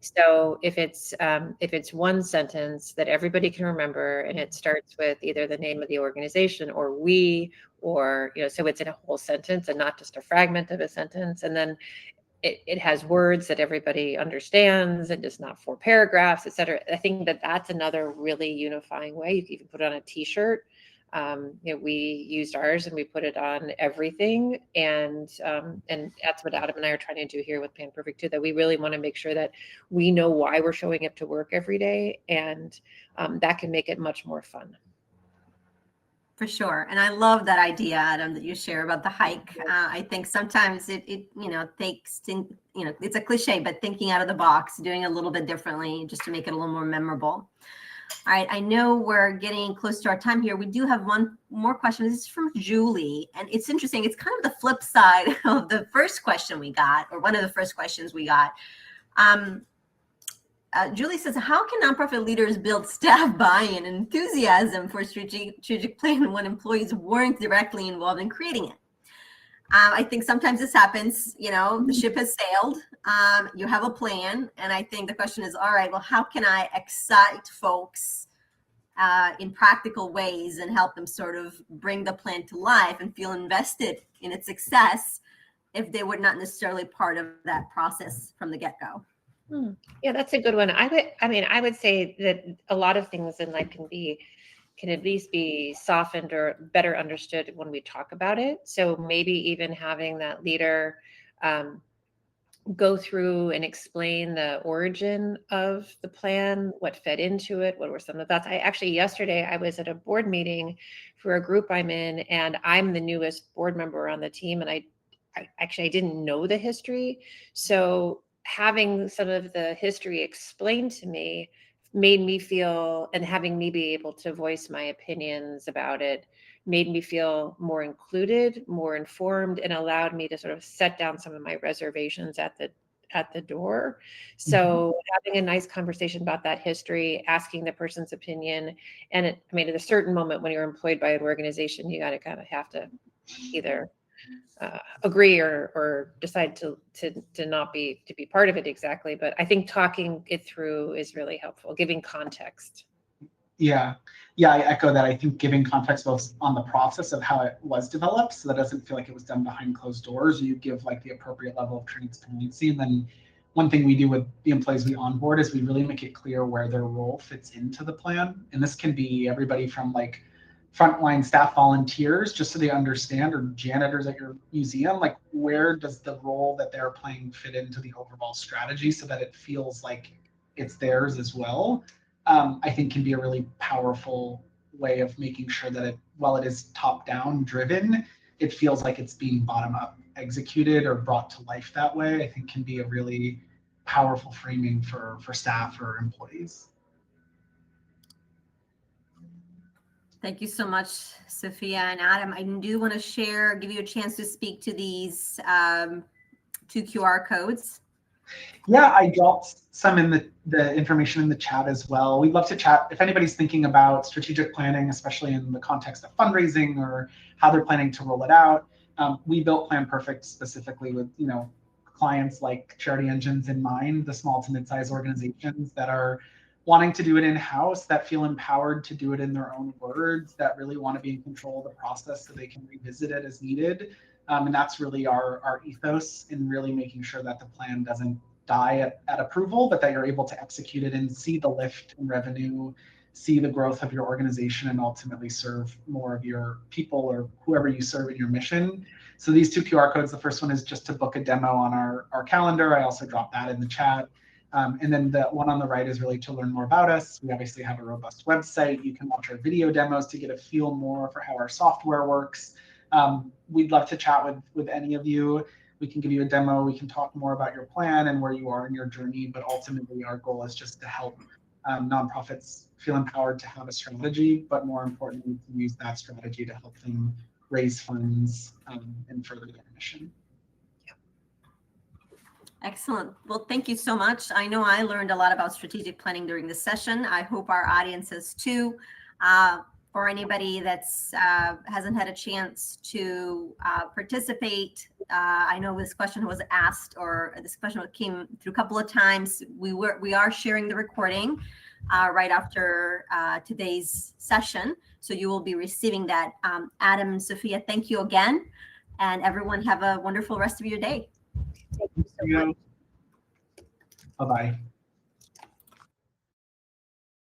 So if it's one sentence that everybody can remember, and it starts with either the name of the organization or we, or, so it's in a whole sentence and not just a fragment of a sentence. And then it has words that everybody understands and just not 4 paragraphs, et cetera. I think that's another really unifying way. You can even put it on a t-shirt. We used ours and we put it on everything, and that's what Adam and I are trying to do here with PlanPerfect too. That we really want to make sure that we know why we're showing up to work every day, and that can make it much more fun. For sure, and I love that idea, Adam, that you share about the hike. I think sometimes it takes it's a cliche, but thinking out of the box, doing it a little bit differently, just to make it a little more memorable. All right, I know we're getting close to our time here. We do have one more question. This is from Julie, and it's interesting. It's kind of the flip side of the first question we got, or one of the first questions we got. Julie says, how can nonprofit leaders build staff buy-in and enthusiasm for strategic plan when employees weren't directly involved in creating it? I think sometimes this happens, the ship has sailed, you have a plan, and I think the question is, all right, well, how can I excite folks in practical ways and help them sort of bring the plan to life and feel invested in its success if they were not necessarily part of that process from the get-go. Yeah, that's a good one. I would say that a lot of things in life can at least be softened or better understood when we talk about it. So maybe even having that leader go through and explain the origin of the plan, what fed into it, what were some of the thoughts. Yesterday I was at a board meeting for a group I'm in, and I'm the newest board member on the team, and I didn't know the history. So having some of the history explained to me made me feel, and having me be able to voice my opinions about it made me feel more included, more informed, and allowed me to sort of set down some of my reservations at the door. So having a nice conversation about that history, asking the person's opinion, and at a certain moment when you're employed by an organization, you got to kind of have to either agree or decide to not be part of it exactly. But I think talking it through is really helpful, giving context. Yeah, I echo that. I think giving context both on the process of how it was developed, so that it doesn't feel like it was done behind closed doors. You give like the appropriate level of transparency. And then one thing we do with the employees we onboard is we really make it clear where their role fits into the plan. And this can be everybody from like frontline staff volunteers, just so they understand, or janitors at your museum, like where does the role that they're playing fit into the overall strategy, so that it feels like it's theirs as well. I think can be a really powerful way of making sure that while it is top-down driven, it feels like it's being bottom-up executed or brought to life that way. I think can be a really powerful framing for staff or employees. Thank you so much, Sophia and Adam. I do want to give you a chance to speak to these 2 QR codes. Yeah, I dropped some in the information in the chat as well. We'd love to chat if anybody's thinking about strategic planning, especially in the context of fundraising or how they're planning to roll it out. We built PlanPerfect specifically with clients like CharityEngines in mind, the small to mid-sized organizations that are wanting to do it in-house, that feel empowered to do it in their own words, that really want to be in control of the process so they can revisit it as needed. And that's really our ethos in really making sure that the plan doesn't die at approval, but that you're able to execute it and see the lift in revenue, see the growth of your organization, and ultimately serve more of your people or whoever you serve in your mission. So these 2 QR codes, the first one is just to book a demo on our calendar. I also dropped that in the chat. And then the one on the right is really to learn more about us. We obviously have a robust website. You can watch our video demos to get a feel more for how our software works. We'd love to chat with any of you. We can give you a demo. We can talk more about your plan and where you are in your journey. But ultimately, our goal is just to help nonprofits feel empowered to have a strategy, but more importantly, to use that strategy to help them raise funds and further their mission. Excellent. Well, thank you so much. I know I learned a lot about strategic planning during this session. I hope our audience has too. For anybody that's hasn't had a chance to participate, I know this question was asked, or this question came through a couple of times. We are sharing the recording right after today's session, so you will be receiving that. Adam, Sophia, thank you again, and everyone have a wonderful rest of your day. Thank you so much. Bye-bye.